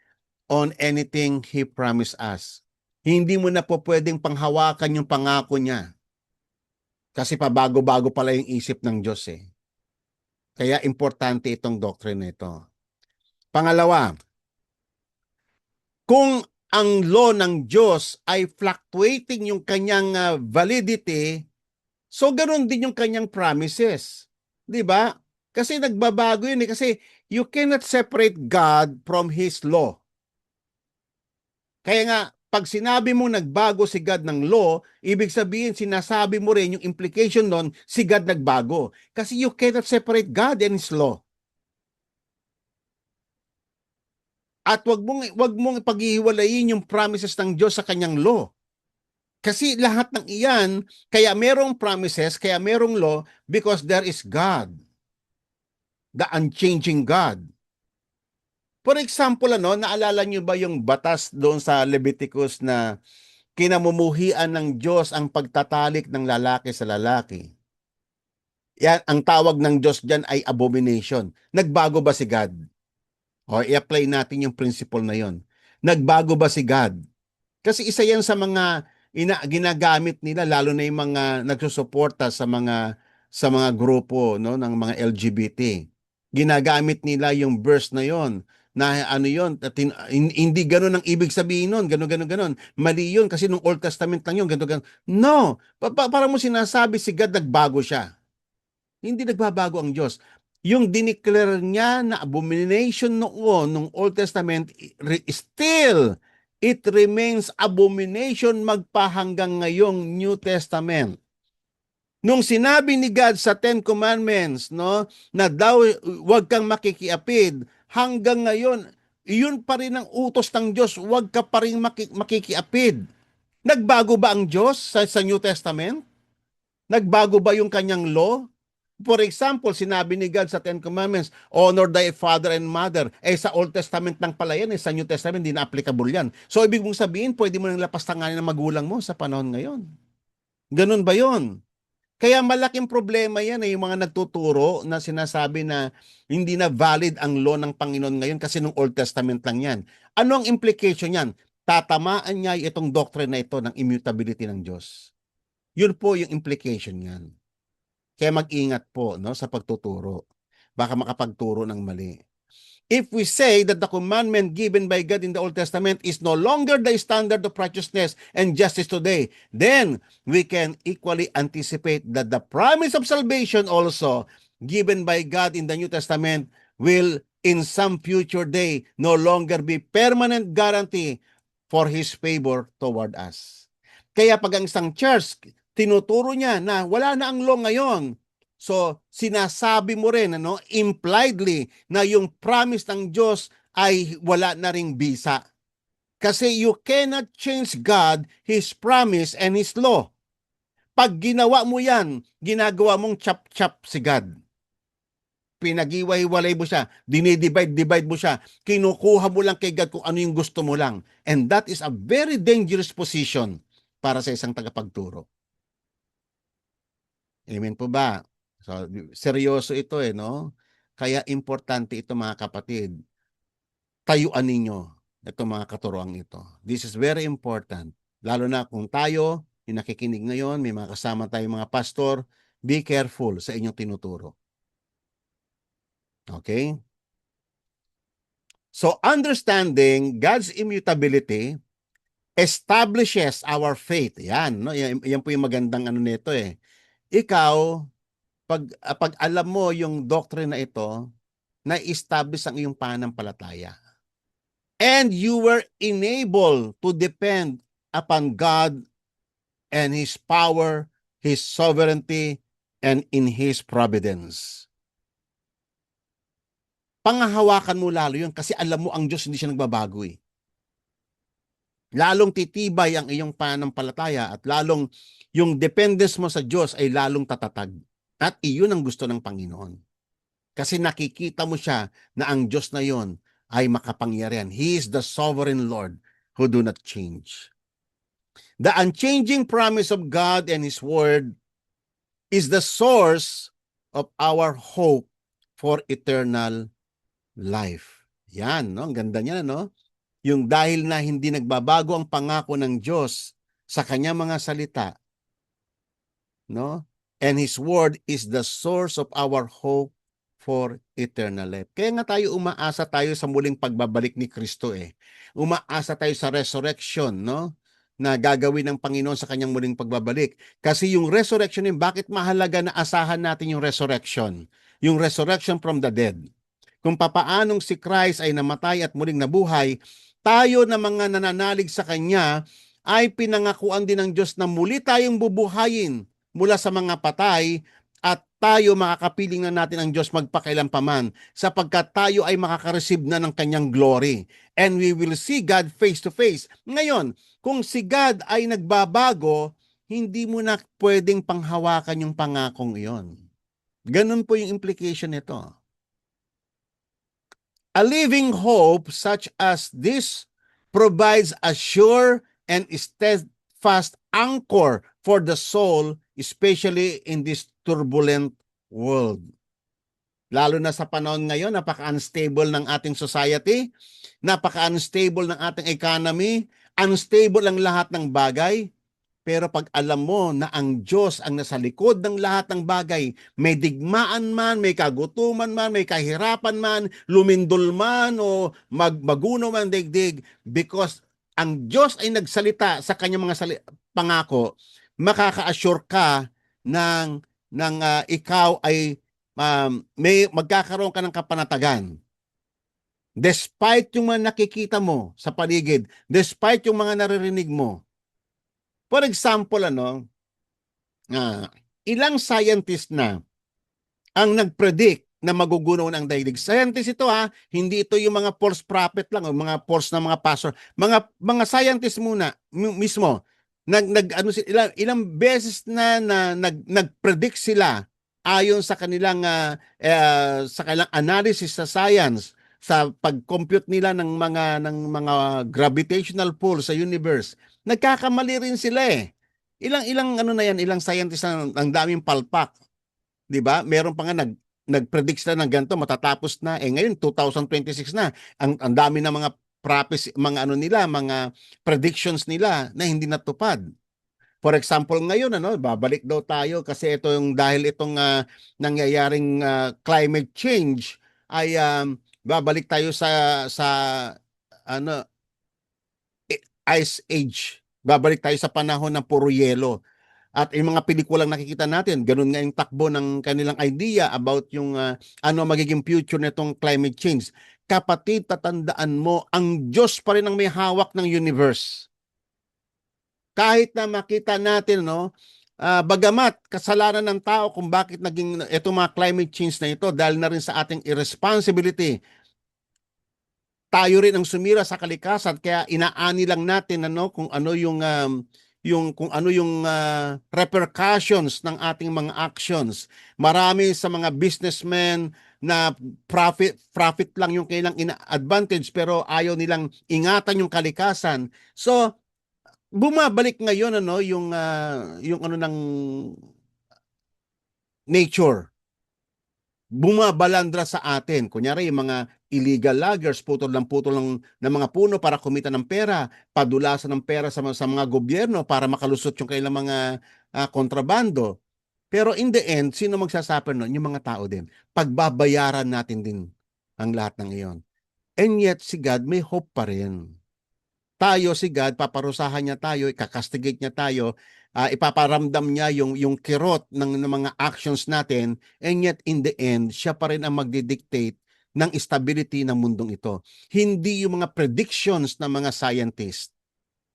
on anything He promised us. Hindi mo na po pwedeng panghawakan yung pangako niya. Kasi pabago-bago pala yung isip ng Diyos Kaya importante itong doctrine na ito. Pangalawa, kung ang law ng Diyos ay fluctuating yung kanyang validity, so ganoon din yung kanyang promises. 'Di ba? Kasi nagbabago yun kasi you cannot separate God from His law. Kaya nga, pag sinabi mo nagbago si God ng law, ibig sabihin sinasabi mo rin yung implication nun, si God nagbago. Kasi you cannot separate God and His law. At wag mong paghihiwalayin yung promises ng Diyos sa kanyang law. Kasi lahat ng iyan, kaya merong promises, kaya merong law, because there is God. The unchanging God. For example, naalala niyo ba yung batas doon sa Leviticus na kinamumuhian ng Diyos ang pagtatalik ng lalaki sa lalaki? Yan, ang tawag ng Diyos diyan ay abomination. Nagbago ba si God? O i-apply natin yung principle na yon. Nagbago ba si God? Kasi isa yan sa mga ginagamit nila, lalo na yung mga nagsusuporta sa mga grupo ng mga LGBT. Ginagamit nila yung verse na yon na ano yon, hindi ganoon ang ibig sabihin nun, gano'n. Mali yun kasi nung Old Testament lang yun, gano'n. No, para mo sinasabi si God nagbago siya. Hindi nagbabago ang Diyos. Yung dineclare niya na abomination noon nung Old Testament, still, it remains abomination magpahanggang ngayong New Testament. Nung sinabi ni God sa Ten Commandments, na daw huwag kang makikiapid, hanggang ngayon, iyon pa rin ang utos ng Diyos, huwag ka pa rin makikiapid. Nagbago ba ang Diyos sa New Testament? Nagbago ba yung kanyang law? For example, sinabi ni God sa Ten Commandments, honor thy father and mother. Sa Old Testament lang pala yan, sa New Testament, hindi na applicable yan. So, ibig mong sabihin, pwede mo nang lapastanganin ng magulang mo sa panahon ngayon. Ganun ba yon? Kaya malaking problema yan yung mga nagtuturo na sinasabi na hindi na valid ang law ng Panginoon ngayon kasi nung Old Testament lang yan. Ano ang implication yan? Tatamaan niya itong doctrine na ito ng immutability ng Diyos. Yun po yung implication yan. Kaya mag-ingat po sa pagtuturo. Baka makapagturo ng mali. If we say that the commandment given by God in the Old Testament is no longer the standard of righteousness and justice today, then we can equally anticipate that the promise of salvation also given by God in the New Testament will in some future day no longer be permanent guarantee for His favor toward us. Kaya pag ang isang church, tinuturo niya na wala na ang law ngayon, so, sinasabi mo rin, impliedly, na yung promise ng Diyos ay wala na ring bisa. Kasi you cannot change God, His promise, and His law. Pag ginawa mo yan, ginagawa mong chop-chop si God. Pinag-iwalay mo siya, dinidivide mo siya, kinukuha mo lang kay God kung ano yung gusto mo lang. And that is a very dangerous position para sa isang tagapagturo. Amen po ba? So, seryoso ito Kaya importante ito mga kapatid. Tayuan ninyo itong mga katuroang ito. This is very important. Lalo na kung tayo, yung nakikinig ngayon, may mga kasama tayong mga pastor, be careful sa inyong tinuturo. Okay? So, understanding God's immutability establishes our faith. Yan, yan po yung magandang nito Ikaw, pag alam mo yung doctrine na ito, na-establish ang iyong pananampalataya. And you were enabled to depend upon God and His power His sovereignty, and in His providence. Pangahawakan mo lalo yun kasi alam mo ang Diyos hindi siya nagbabago eh. Lalong titibay ang iyong pananampalataya at lalong yung dependence mo sa Diyos ay lalong tatatag. At iyon ang gusto ng Panginoon. Kasi nakikita mo siya na ang Diyos na yon ay makapangyarihan. He is the sovereign Lord who do not change. The unchanging promise of God and His Word is the source of our hope for eternal life. Yan, no? Ang ganda niya, no? Yung dahil na hindi nagbabago ang pangako ng Diyos sa kanyang mga salita, no? And His Word is the source of our hope for eternal life. Kaya nga tayo umaasa tayo sa muling pagbabalik ni Kristo eh. Umaasa tayo sa resurrection, no? Na gagawin ng Panginoon sa kanyang muling pagbabalik. Kasi yung resurrection yun, bakit mahalaga na asahan natin yung resurrection? Yung resurrection from the dead. Kung papaanong si Christ ay namatay at muling nabuhay, tayo na mga nananalig sa Kanya ay pinangakuan din ng Diyos na muli tayong bubuhayin mula sa mga patay at tayo makakapiling na natin ang Diyos magpakailanpaman sapagkat tayo ay makaka-receive na ng Kanyang glory and we will see God face to face. Ngayon, kung si God ay nagbabago, hindi mo na pwedeng panghawakan yung pangakong iyon. Ganun po yung implication nito. A living hope such as this provides a sure and steadfast anchor for the soul, especially in this turbulent world. Lalo na sa panahon ngayon, napaka-unstable ng ating society, napaka-unstable ng ating economy, unstable ang lahat ng bagay. Pero pag alam mo na ang Diyos ang nasa likod ng lahat ng bagay, may digmaan man, may kagutuman man, may kahirapan man, lumindol man o maguno man daigdig, because ang Diyos ay nagsalita sa kanyang mga pangako, makaka-assure ka ng ikaw ay may magkakaroon ka ng kapanatagan. Despite yung mga nakikita mo sa paligid, despite yung mga naririnig mo. For example, ilang scientist na ang nag-predict na magugunaw ng daigdig. Scientist ito hindi ito yung mga false prophet lang o mga false na mga pastor. Mga scientist muna mismo. Ilang beses na nag-predict sila ayon sa kanilang analysis sa science, sa pag-compute nila ng mga gravitational pull sa universe. Nagkakamali rin sila eh. Ilang scientists ang daming palpak. 'Di ba? Meron pa nga nag-predict sila ng ganito matatapos na ngayon 2026 na. Ang dami ng mga prophecy, mga predictions nila na hindi natupad. For example, ngayon babalik daw tayo kasi ito yung dahil itong nangyayaring climate change ay babalik tayo sa ice age. Babalik tayo sa panahon ng puro yelo. At yung mga pelikulang nakikita natin, ganun nga yung takbo ng kanilang idea about yung ano magiging future nitong climate change. Kapatid, tatandaan mo, ang Diyos pa rin ang may hawak ng universe. Kahit na makita natin, bagamat kasalanan ng tao kung bakit naging itong mga climate change na ito dahil na rin sa ating irresponsibility, tayo rin ang sumira sa kalikasan kaya inaani lang natin kung ano yung repercussions ng ating mga actions. Marami sa mga businessmen na profit lang yung kailang advantage pero ayaw nilang ingatan yung kalikasan. So bumabalik ngayon yung ng nature. Bumabalandra sa atin. Kunyari, yung mga illegal loggers, putol ng mga puno para kumita ng pera, padulasan ng pera sa mga gobyerno para makalusot yung kailang mga kontrabando. Pero in the end, sino magsasuffer nun? Yung mga tao din. Pagbabayaran natin din ang lahat ng iyon. And yet, si God may hope pa rin. Tayo, si God, paparusahan niya tayo, ikakastigate niya tayo, ipaparamdam niya yung kirot ng mga actions natin, and yet in the end, siya pa rin ang magdidictate ng stability ng mundong ito. Hindi yung mga predictions ng mga scientists.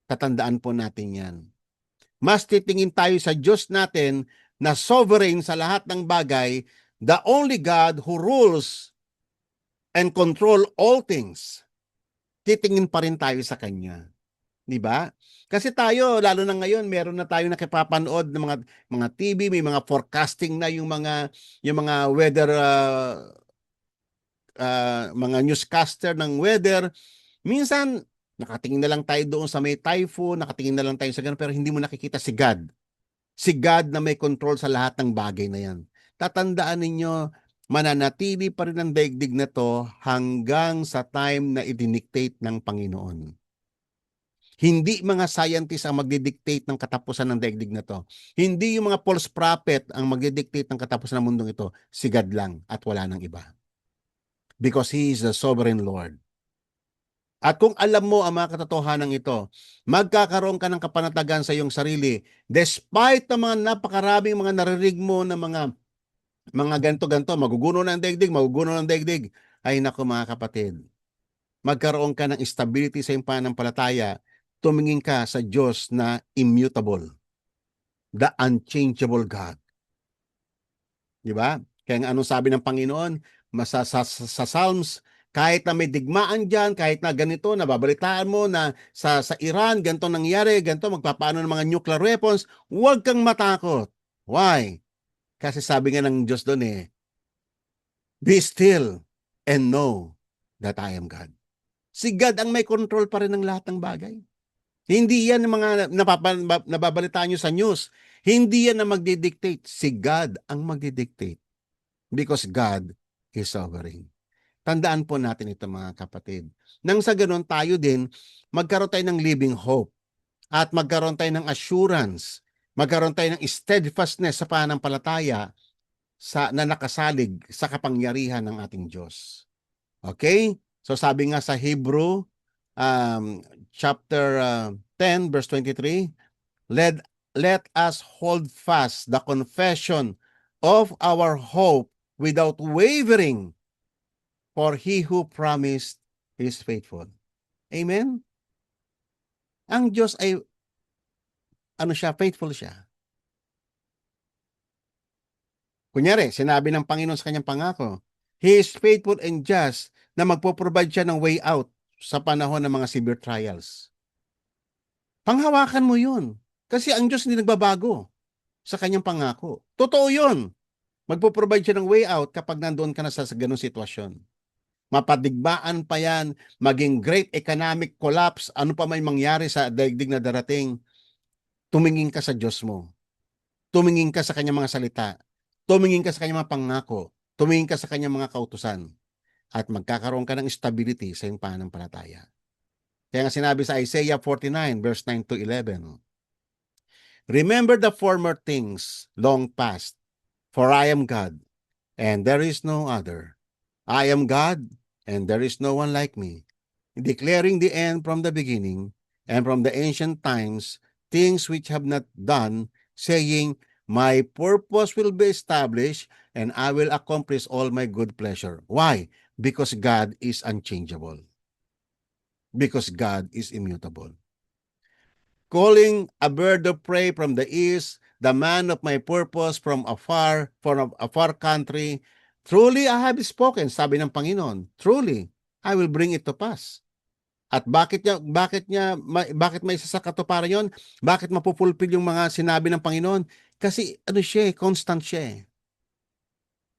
Tatandaan po natin yan. mas titingin tayo sa Diyos natin na sovereign sa lahat ng bagay, the only God who rules and control all things. Titingin pa rin tayo sa Kanya. Di ba? Kasi tayo, lalo na ngayon, meron na tayo nakipapanood ng mga TV, may mga forecasting na yung mga weather mga newscaster ng weather. Minsan nakatingin na lang tayo doon sa may typhoon, nakatingin na lang tayo sa ganun, pero hindi mo nakikita si God. Si God na may control sa lahat ng bagay na yan. Tatandaan ninyo, mananatili pa rin ang daigdig na to hanggang sa time na idinictate ng Panginoon. Hindi mga scientists ang magdidictate ng katapusan ng daigdig na to. Hindi yung mga false prophet ang magdidictate ng katapusan ng mundong ito. Si God lang at wala nang iba. Because He is the sovereign Lord. At kung alam mo ang mga katotohanan ito, magkakaroon ka ng kapanatagan sa iyong sarili despite ng mga napakaraming mga narinig mo na mga ganto-ganto, maguguno ng daigdig, maguguno ng daigdig. Ay nako mga kapatid, magkaroon ka ng stability sa iyong pananampalataya, tumingin ka sa Diyos na immutable, the unchangeable God. Di ba? Kaya nga anong sabi ng Panginoon sa Psalms, kahit na may digmaan dyan, kahit na ganito, nababalitaan mo na sa Iran, ganito nangyari, ganito, magpapaano ng mga nuclear weapons, huwag kang matakot. Why? Kasi sabi nga ng Diyos doon be still and know that I am God. Si God ang may control pa rin ng lahat ng bagay. Hindi yan ang mga nababalitaan nyo sa news. Hindi yan ang magdidictate. Si God ang magdidictate. Because God is sovereign. Tandaan po natin ito mga kapatid. Nang sa ganun tayo din, magkaroon tayo ng living hope at magkaroon tayo ng assurance, magkaroon tayo ng steadfastness sa pananampalataya na nakasalig sa kapangyarihan ng ating Diyos. Okay? So sabi nga sa Hebrew chapter 10 verse 23, let us hold fast the confession of our hope without wavering, for He who promised is faithful. Amen? Ang Diyos ay, faithful siya. Kunyari, sinabi ng Panginoon sa kanyang pangako, He is faithful and just na magpo-provide siya ng way out sa panahon ng mga severe trials. Panghawakan mo yun. Kasi ang Diyos hindi nagbabago sa kanyang pangako. Totoo yun. Magpo-provide siya ng way out kapag nandoon ka na sa ganung sitwasyon. Mapadigmaan pa yan, maging great economic collapse, ano pa may mangyari sa daigdig na darating, tumingin ka sa Diyos mo. Tumingin ka sa kanyang mga salita. Tumingin ka sa kanyang mga pangako. Tumingin ka sa kanyang mga kautusan. At magkakaroon ka ng stability sa iyong pananampalataya. Kaya nga sinabi sa Isaiah 49 verse 9 to 11, remember the former things long past, for I am God, and there is no other. I am God, and there is no one like me, declaring the end from the beginning, and from the ancient times, things which have not done, saying, my purpose will be established, and I will accomplish all my good pleasure. Why? Because God is unchangeable. Because God is immutable. Calling a bird of prey from the east, the man of my purpose from a far country, truly I have spoken, sabi ng Panginoon, truly I will bring it to pass. At bakit may isa sa katuparan yon? Bakit mapupulpil yung mga sinabi ng Panginoon? Kasi constant siya.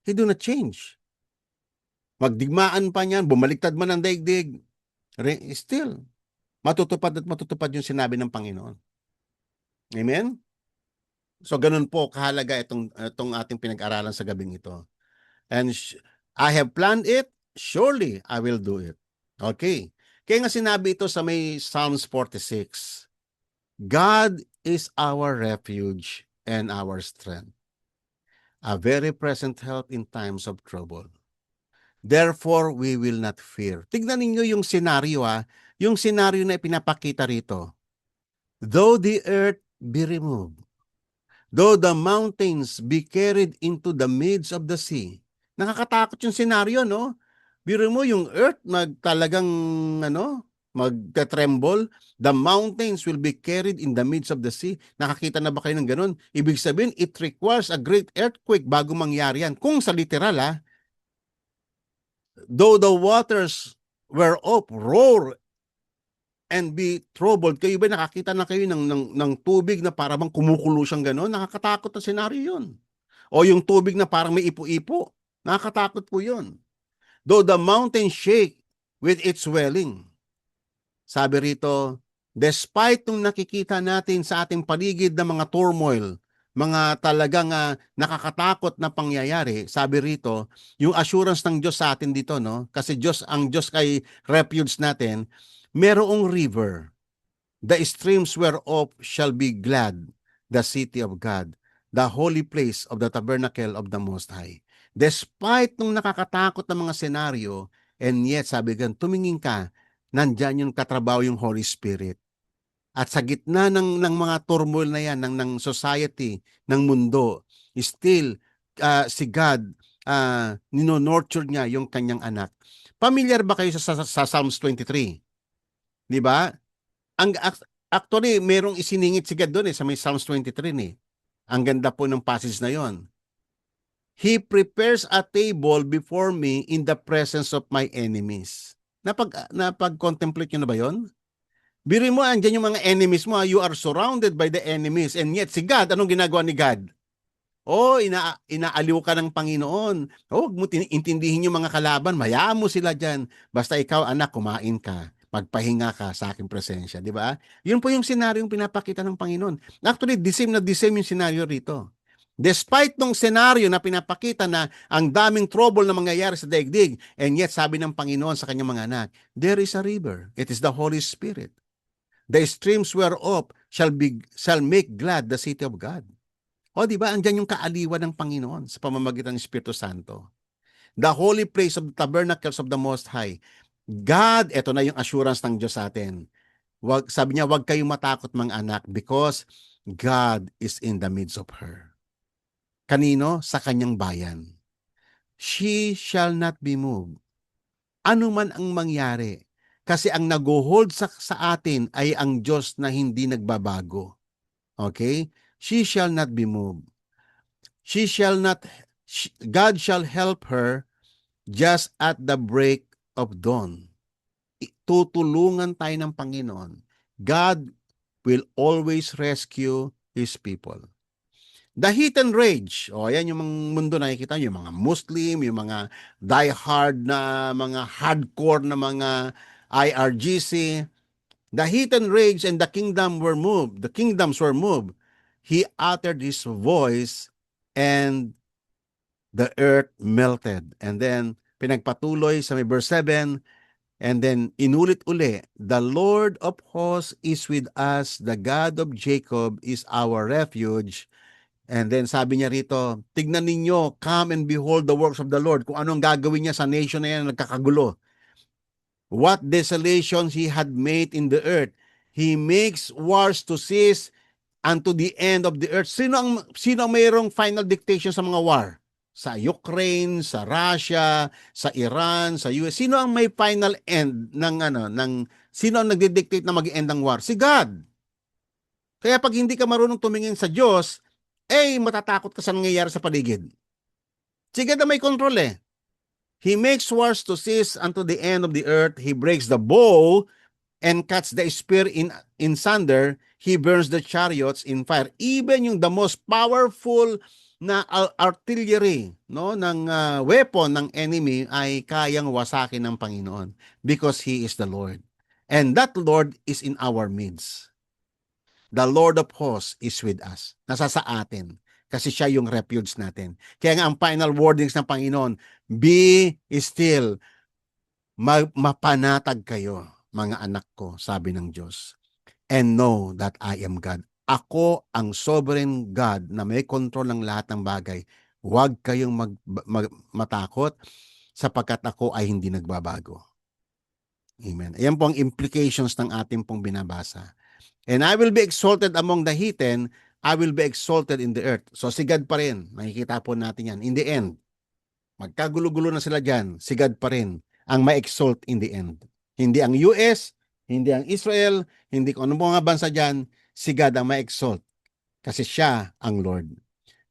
He do not change. Magdigmaan pa niyan, bumaliktad man ang daigdig, still, matutupad at matutupad yung sinabi ng Panginoon. Amen? So, ganun po kahalaga itong ating pinag-aralan sa gabing ito. And I have planned it, surely I will do it. Okay. Kaya nga sinabi ito sa may Psalms 46, God is our refuge and our strength, a very present help in times of trouble. Therefore, we will not fear. Tignan ninyo yung senaryo yung senaryo na ipinapakita rito. Though the earth be removed, though the mountains be carried into the midst of the sea. Nakakatakot yung senaryo, no? Biro mo yung earth talagang magte-tremble. The mountains will be carried in the midst of the sea. Nakakita na ba kayo ng ganun? Ibig sabihin, it requires a great earthquake bago mangyari yan. Kung sa literal, though the waters were up, roar, and be troubled. Kayo ba nakakita na kayo ng tubig na parang bang kumukulo siyang gano'n? Nakakatakot na senaryo yun. O yung tubig na parang may ipo-ipo. Nakakatakot po yun. Though the mountain shake with its swelling. Sabi rito, despite nung nakikita natin sa ating paligid na mga turmoil, mga talagang nakakatakot na pangyayari, sabi rito, yung assurance ng Diyos sa atin dito, no? Kasi ang Diyos kay refuge natin, merong river. The streams whereof shall be glad, the city of God, the holy place of the tabernacle of the Most High. Despite nung nakakatakot na mga senaryo, and yet, sabi gan, tumingin ka, nandyan yung katrabaho yung Holy Spirit. At sa gitna ng mga turmoil na yan, ng society, ng mundo, still, si God, nino-nurture niya yung kanyang anak. Pamilyar ba kayo sa Psalms 23? Di ba? Actually, merong isiningit si God doon sa may Psalms 23 eh. Ang ganda po ng passage na yon. He prepares a table before me in the presence of my enemies. Napag-contemplate nyo na ba yon? Biro mo, andyan yung mga enemies mo. You are surrounded by the enemies. And yet, si God, anong ginagawa ni God? Inaaliw ka ng Panginoon. Huwag mo intindihin yung mga kalaban. Mayaan mo sila dyan. Basta ikaw, anak, kumain ka. Magpahinga ka sa aking presensya. Di ba? Yun po yung senaryo yung pinapakita ng Panginoon. Actually, the same yung senaryo rito. Despite nung senaryo na pinapakita na ang daming trouble na mangyayari sa daigdig, and yet sabi ng Panginoon sa kanyang mga anak, there is a river. It is the Holy Spirit. The streams whereof shall make glad the city of God. O di ba, andyan yung kaaliwan ng Panginoon sa pamamagitan ng Espiritu Santo. The holy place of the tabernacles of the Most High. God, ito na yung assurance ng Diyos sa atin. Sabi niya, huwag kayong matakot mga anak because God is in the midst of her. Kanino? Sa kanyang bayan. She shall not be moved. Ano man ang mangyari, kasi ang nag-hold sa atin ay ang Diyos na hindi nagbabago. Okay? She shall not be moved. God shall help her just at the break of dawn. Tutulungan tayo ng Panginoon. God will always rescue His people. The heat and rage, ayan yung mundo nakikita, yung mga Muslim, yung mga die-hard na mga hardcore na mga IRGC. The heat and rage and the kingdoms were moved. He uttered his voice and the earth melted. And then, pinagpatuloy sa may verse 7, and then inulit-uli, the Lord of hosts is with us, the God of Jacob is our refuge. And then sabi niya rito, tignan ninyo, come and behold the works of the Lord. Kung anong gagawin niya sa nation na yan, nagkakagulo. What desolations He had made in the earth. He makes wars to cease unto the end of the earth. Sino ang mayroong final dictation sa mga war? Sa Ukraine, sa Russia, sa Iran, sa US. Sino ang may final end sino ang nagdi-dictate na mag-end ang war? Si God. Kaya pag hindi ka marunong tumingin sa Diyos, matatakot ka sa nangyayari sa paligid. Si God na may control eh. He makes wars to cease unto the end of the earth. He breaks the bow and cuts the spear in sunder. He burns the chariots in fire. Even yung the most powerful na artillery ng weapon ng enemy ay kayang wasakin ng Panginoon because He is the Lord. And that Lord is in our midst. The Lord of hosts is with us. Nasa sa atin. Kasi siya yung refuge natin. Kaya nga ang final wordings ng Panginoon, be still, mapanatag kayo, mga anak ko, sabi ng Diyos. And know that I am God. Ako ang sovereign God na may control ng lahat ng bagay. Huwag kayong matakot sapagkat ako ay hindi nagbabago. Amen. Ayan po ang implications ng ating pong binabasa. And I will be exalted among the heathen, I will be exalted in the earth. So si God pa rin, makikita po natin yan. In the end, magkagulo-gulo na sila dyan, si God pa rin ang ma-exalt in the end. Hindi ang US, Hindi ang Israel, hindi kung anong mga bansa dyan, si God ang ma-exalt kasi siya ang Lord.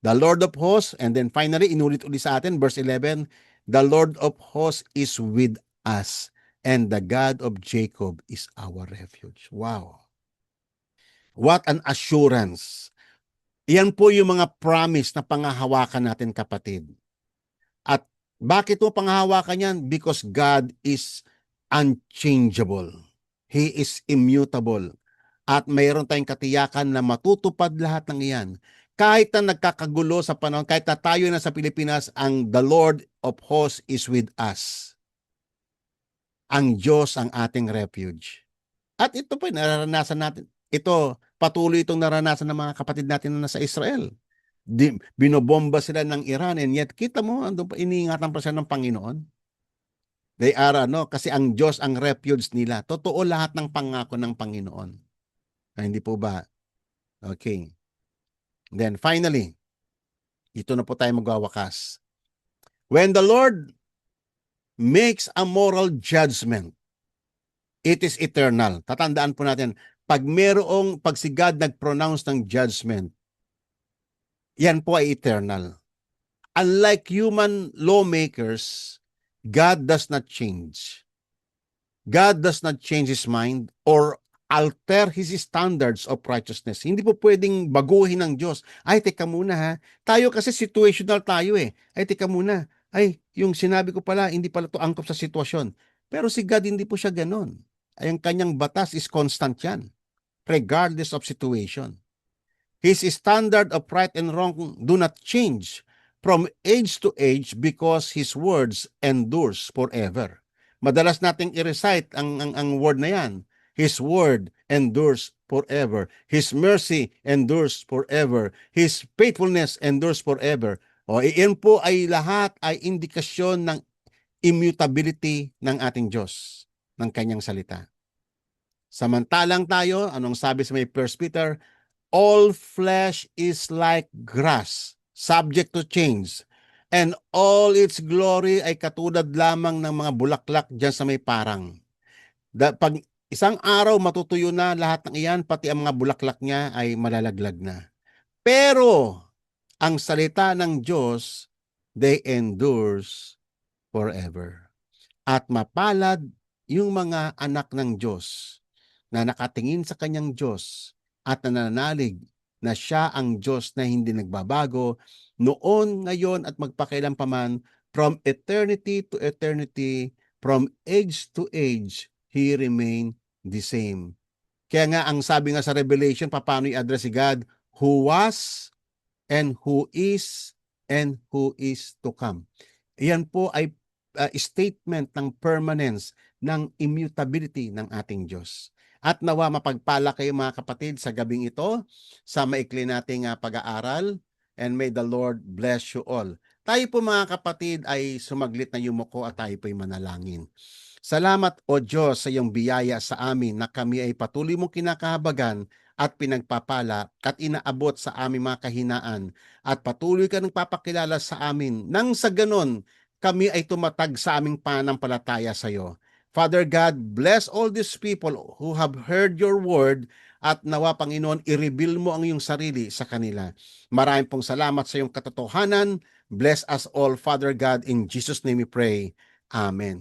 The Lord of hosts, and then finally, inulit-ulit sa atin, verse 11, the Lord of hosts is with us, and the God of Jacob is our refuge. Wow. What an assurance. Yan po yung mga promise na pangahawakan natin, kapatid. At bakit mo pangahawakan yan? Because God is unchangeable. He is immutable. At mayroon tayong katiyakan na matutupad lahat ng iyan. Kahit na nagkakagulo sa panahon, kahit na tayo na sa Pilipinas, ang the Lord of hosts is with us. Ang Diyos ang ating refuge. At ito po, nararanasan natin. Ito, patuloy itong naranasan ng mga kapatid natin na nasa Israel. Binobomba sila ng Iran, and yet kita mo, andun pa, iniingatan pa sila ng Panginoon. They are, kasi ang Diyos ang refuge nila. Totoo lahat ng pangako ng Panginoon. Hindi po ba? Okay. Then finally, ito na po tayo magwawakas. When the Lord makes a moral judgment, it is eternal. Tatandaan po natin, pag si God nag-pronounce ng judgment, yan po ay eternal. Unlike human lawmakers, God does not change. God does not change His mind or alter His standards of righteousness. Hindi po pwedeng baguhin ng Diyos. Ay, teka muna ha. Tayo kasi situational tayo eh. Ay, teka muna. Ay, yung sinabi ko pala, hindi pala to angkop sa sitwasyon. Pero si God, hindi po siya ganon. Ay, ang kanyang batas is constant yan, regardless of situation. His standard of right and wrong do not change from age to age because His words endures forever. Madalas nating i-recite ang word na yan. His word endures forever. His mercy endures forever. His faithfulness endures forever. O iyan po ay lahat ay indikasyon ng immutability ng ating Diyos, ng kanyang salita. Samantalang tayo, anong sabi sa may 1 Peter, all flesh is like grass, subject to change, and all its glory ay katulad lamang ng mga bulaklak dyan sa may parang. Pag isang araw matutuyo na lahat ng iyan, pati ang mga bulaklak niya ay malalaglag na. Pero ang salita ng Diyos, they endures forever. At mapalad yung mga anak ng Diyos na nakatingin sa kanyang Diyos at nananalig na siya ang Diyos na hindi nagbabago noon, ngayon at magpakailanpaman, from eternity to eternity, from age to age, He remain the same. Kaya nga ang sabi nga sa Revelation, paano i-address si God? Who was and who is to come. Iyan po ay statement ng permanence, ng immutability ng ating Diyos. At nawa mapagpala kayo mga kapatid sa gabing ito, sa maikli nating pag-aaral, and may the Lord bless you all. Tayo po mga kapatid ay sumaglit na yumuko at tayo po ay manalangin. Salamat o Diyos sa iyong biyaya sa amin na kami ay patuloy mong kinakahabagan at pinagpapala at inaabot sa aming mga kahinaan at patuloy ka nagpapakilala sa amin nang sa ganon kami ay tumatag sa aming pananampalataya sa iyo. Father God, bless all these people who have heard your word at nawa, Panginoon, i-reveal mo ang iyong sarili sa kanila. Maraming pong salamat sa iyong katotohanan. Bless us all, Father God. In Jesus' name we pray. Amen.